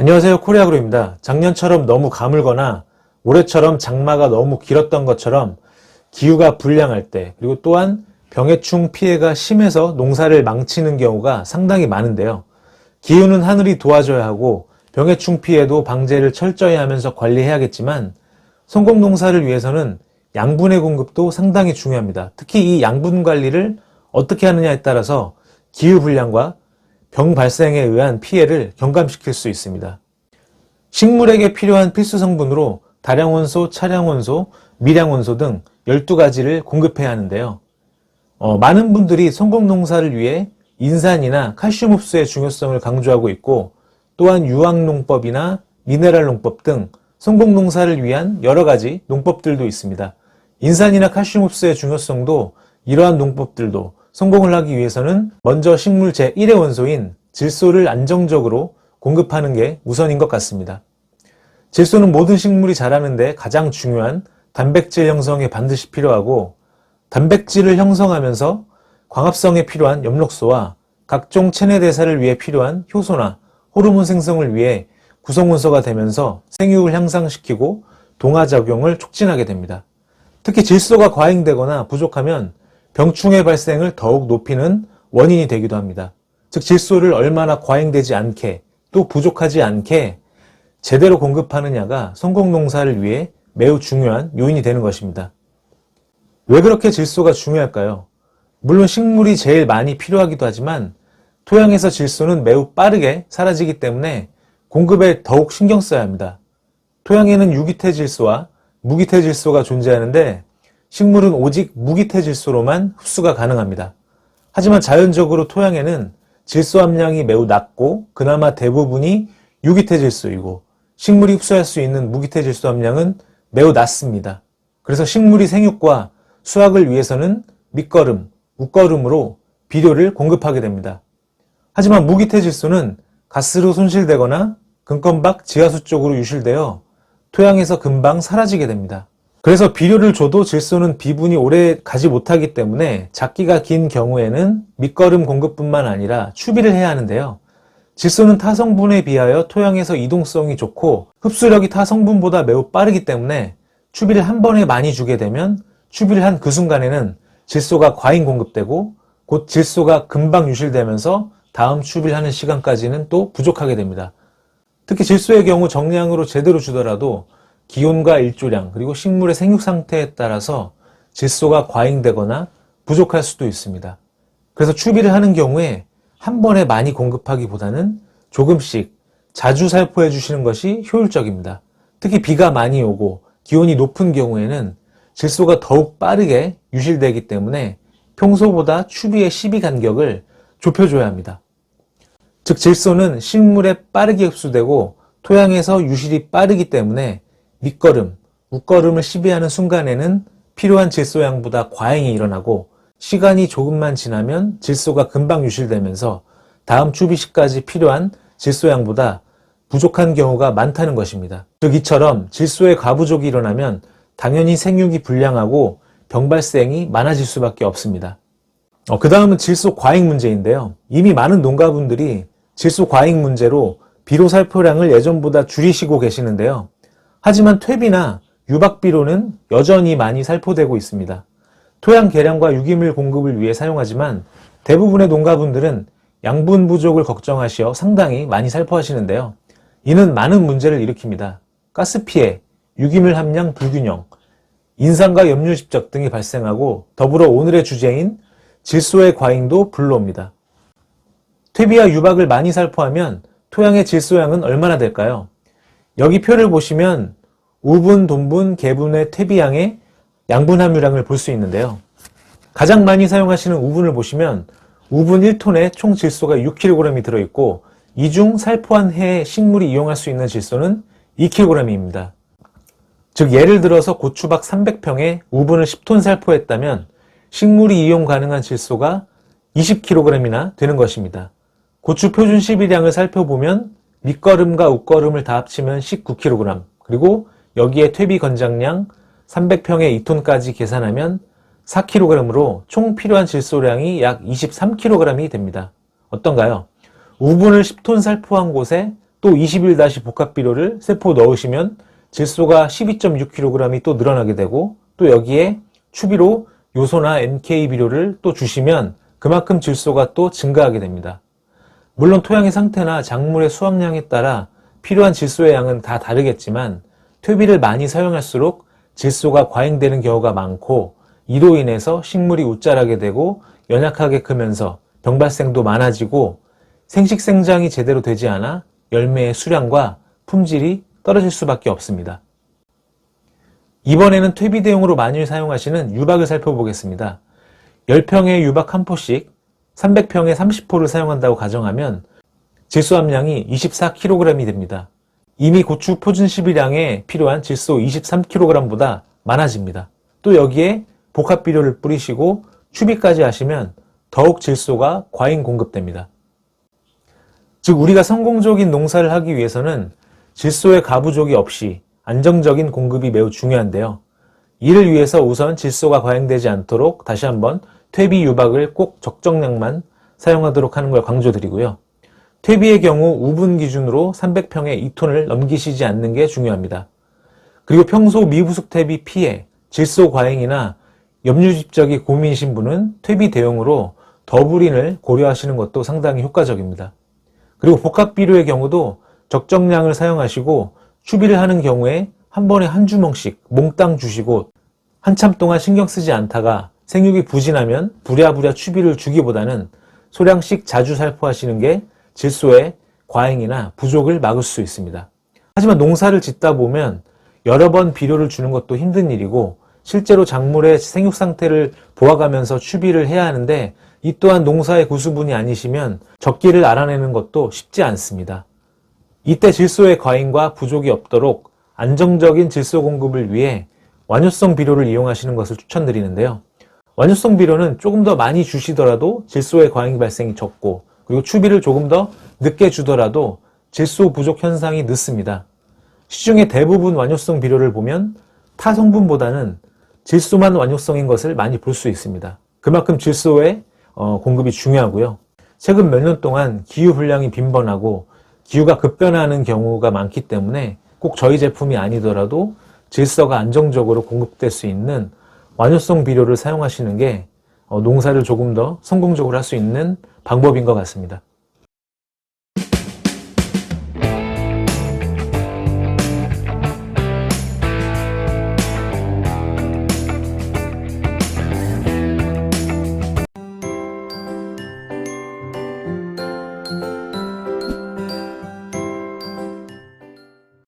안녕하세요, 코리아그로입니다. 작년처럼 너무 가물거나 올해처럼 장마가 너무 길었던 것처럼 기후가 불량할 때, 그리고 또한 병해충 피해가 심해서 농사를 망치는 경우가 상당히 많은데요. 기후는 하늘이 도와줘야 하고 병해충 피해도 방제를 철저히 하면서 관리해야겠지만 성공 농사를 위해서는 양분의 공급도 상당히 중요합니다. 특히 이 양분 관리를 어떻게 하느냐에 따라서 기후 불량과 병 발생에 의한 피해를 경감시킬 수 있습니다. 식물에게 필요한 필수 성분으로 다량원소, 차량원소, 미량원소 등 12가지를 공급해야 하는데요. 많은 분들이 성공 농사를 위해 인산이나 칼슘 흡수의 중요성을 강조하고 있고, 또한 유황농법이나 미네랄 농법 등 성공 농사를 위한 여러 가지 농법들도 있습니다. 인산이나 칼슘 흡수의 중요성도 이러한 농법들도 성공을 하기 위해서는 먼저 식물 제1의 원소인 질소를 안정적으로 공급하는 게 우선인 것 같습니다. 질소는 모든 식물이 자라는데 가장 중요한 단백질 형성에 반드시 필요하고, 단백질을 형성하면서 광합성에 필요한 엽록소와 각종 체내 대사를 위해 필요한 효소나 호르몬 생성을 위해 구성원소가 되면서 생육을 향상시키고 동화작용을 촉진하게 됩니다. 특히 질소가 과잉되거나 부족하면 병충해 발생을 더욱 높이는 원인이 되기도 합니다. 즉 질소를 얼마나 과잉되지 않게 또 부족하지 않게 제대로 공급하느냐가 성공 농사를 위해 매우 중요한 요인이 되는 것입니다. 왜 그렇게 질소가 중요할까요? 물론 식물이 제일 많이 필요하기도 하지만 토양에서 질소는 매우 빠르게 사라지기 때문에 공급에 더욱 신경 써야 합니다. 토양에는 유기태 질소와 무기태 질소가 존재하는데 식물은 오직 무기태 질소로만 흡수가 가능합니다. 하지만 자연적으로 토양에는 질소 함량이 매우 낮고 그나마 대부분이 유기태 질소이고 식물이 흡수할 수 있는 무기태 질소 함량은 매우 낮습니다. 그래서 식물이 생육과 수확을 위해서는 밑거름, 웃거름으로 비료를 공급하게 됩니다. 하지만 무기태 질소는 가스로 손실되거나 근검박 지하수 쪽으로 유실되어 토양에서 금방 사라지게 됩니다. 그래서 비료를 줘도 질소는 비분이 오래 가지 못하기 때문에 작기가 긴 경우에는 밑거름 공급뿐만 아니라 추비를 해야 하는데요. 질소는 타 성분에 비하여 토양에서 이동성이 좋고 흡수력이 타 성분보다 매우 빠르기 때문에 추비를 한 번에 많이 주게 되면 추비를 한 그 순간에는 질소가 과잉 공급되고 곧 질소가 금방 유실되면서 다음 추비를 하는 시간까지는 또 부족하게 됩니다. 특히 질소의 경우 정량으로 제대로 주더라도 기온과 일조량 그리고 식물의 생육 상태에 따라서 질소가 과잉되거나 부족할 수도 있습니다. 그래서 추비를 하는 경우에 한 번에 많이 공급하기보다는 조금씩 자주 살포해 주시는 것이 효율적입니다. 특히 비가 많이 오고 기온이 높은 경우에는 질소가 더욱 빠르게 유실되기 때문에 평소보다 추비의 시비 간격을 좁혀줘야 합니다. 즉 질소는 식물에 빠르게 흡수되고 토양에서 유실이 빠르기 때문에 밑거름, 웃거름을 시비하는 순간에는 필요한 질소 양보다 과잉이 일어나고 시간이 조금만 지나면 질소가 금방 유실되면서 다음 추비 시까지 필요한 질소 양보다 부족한 경우가 많다는 것입니다. 즉 이처럼 질소의 과부족이 일어나면 당연히 생육이 불량하고 병 발생이 많아질 수밖에 없습니다. 그 다음은 질소 과잉 문제인데요. 이미 많은 농가분들이 질소 과잉 문제로 비료 살포량을 예전보다 줄이시고 계시는데요. 하지만 퇴비나 유박비료는 여전히 많이 살포되고 있습니다. 토양 개량과 유기물 공급을 위해 사용하지만 대부분의 농가분들은 양분 부족을 걱정하시어 상당히 많이 살포하시는데요. 이는 많은 문제를 일으킵니다. 가스 피해, 유기물 함량 불균형, 인산과 염류 집적 등이 발생하고 더불어 오늘의 주제인 질소의 과잉도 불러옵니다. 퇴비와 유박을 많이 살포하면 토양의 질소량은 얼마나 될까요? 여기 표를 보시면 우분, 돈분, 개분의 퇴비양의 양분 함유량을 볼 수 있는데요. 가장 많이 사용하시는 우분을 보시면 우분 1톤에 총 질소가 6kg이 들어있고 이 중 살포한 해에 식물이 이용할 수 있는 질소는 2kg입니다. 즉 예를 들어서 고추박 300평에 우분을 10톤 살포했다면 식물이 이용 가능한 질소가 20kg이나 되는 것입니다. 고추 표준 시비량을 살펴보면 밑거름과 웃거름을 다 합치면 19kg, 그리고 여기에 퇴비 건장량 300평에 2톤까지 계산하면 4kg으로 총 필요한 질소량이 약 23kg이 됩니다. 어떤가요? 우분을 10톤 살포한 곳에 또 21- 복합 비료를 3포 넣으시면 질소가 12.6kg이 또 늘어나게 되고, 또 여기에 추비로 요소나 NK 비료를 또 주시면 그만큼 질소가 또 증가하게 됩니다. 물론 토양의 상태나 작물의 수확량에 따라 필요한 질소의 양은 다 다르겠지만 퇴비를 많이 사용할수록 질소가 과잉되는 경우가 많고, 이로 인해서 식물이 웃자라게 되고 연약하게 크면서 병 발생도 많아지고 생식 생장이 제대로 되지 않아 열매의 수량과 품질이 떨어질 수밖에 없습니다. 이번에는 퇴비 대용으로 많이 사용하시는 유박을 살펴보겠습니다. 10평에 유박 1포씩 300평에 30포를 사용한다고 가정하면 질소 함량이 24kg이 됩니다. 이미 고추 표준 12량에 필요한 질소 23kg보다 많아집니다. 또 여기에 복합 비료를 뿌리시고 추비까지 하시면 더욱 질소가 과잉 공급됩니다. 즉 우리가 성공적인 농사를 하기 위해서는 질소의 가부족이 없이 안정적인 공급이 매우 중요한데요. 이를 위해서 우선 질소가 과잉되지 않도록 다시 한번 퇴비 유박을 꼭 적정량만 사용하도록 하는 걸 강조드리고요. 퇴비의 경우 우분 기준으로 300평에 2톤을 넘기시지 않는 게 중요합니다. 그리고 평소 미부숙 퇴비 피해, 질소 과잉이나 염류집적이 고민이신 분은 퇴비 대용으로 더블인을 고려하시는 것도 상당히 효과적입니다. 그리고 복합 비료의 경우도 적정량을 사용하시고 추비를 하는 경우에 한 번에 한 주먹씩 몽땅 주시고 한참 동안 신경 쓰지 않다가 생육이 부진하면 부랴부랴 추비를 주기보다는 소량씩 자주 살포하시는 게 질소의 과잉이나 부족을 막을 수 있습니다. 하지만 농사를 짓다 보면 여러 번 비료를 주는 것도 힘든 일이고 실제로 작물의 생육 상태를 보아가면서 추비를 해야 하는데 이 또한 농사의 고수분이 아니시면 적기를 알아내는 것도 쉽지 않습니다. 이때 질소의 과잉과 부족이 없도록 안정적인 질소 공급을 위해 완효성 비료를 이용하시는 것을 추천드리는데요. 완효성 비료는 조금 더 많이 주시더라도 질소의 과잉 발생이 적고, 그리고 추비를 조금 더 늦게 주더라도 질소 부족 현상이 늦습니다. 시중의 대부분 완효성 비료를 보면 타 성분보다는 질소만 완효성인 것을 많이 볼 수 있습니다. 그만큼 질소의 공급이 중요하고요. 최근 몇 년 동안 기후 불량이 빈번하고 기후가 급변하는 경우가 많기 때문에 꼭 저희 제품이 아니더라도 질소가 안정적으로 공급될 수 있는 완효성 비료를 사용하시는 게 농사를 조금 더 성공적으로 할 수 있는 방법인 것 같습니다.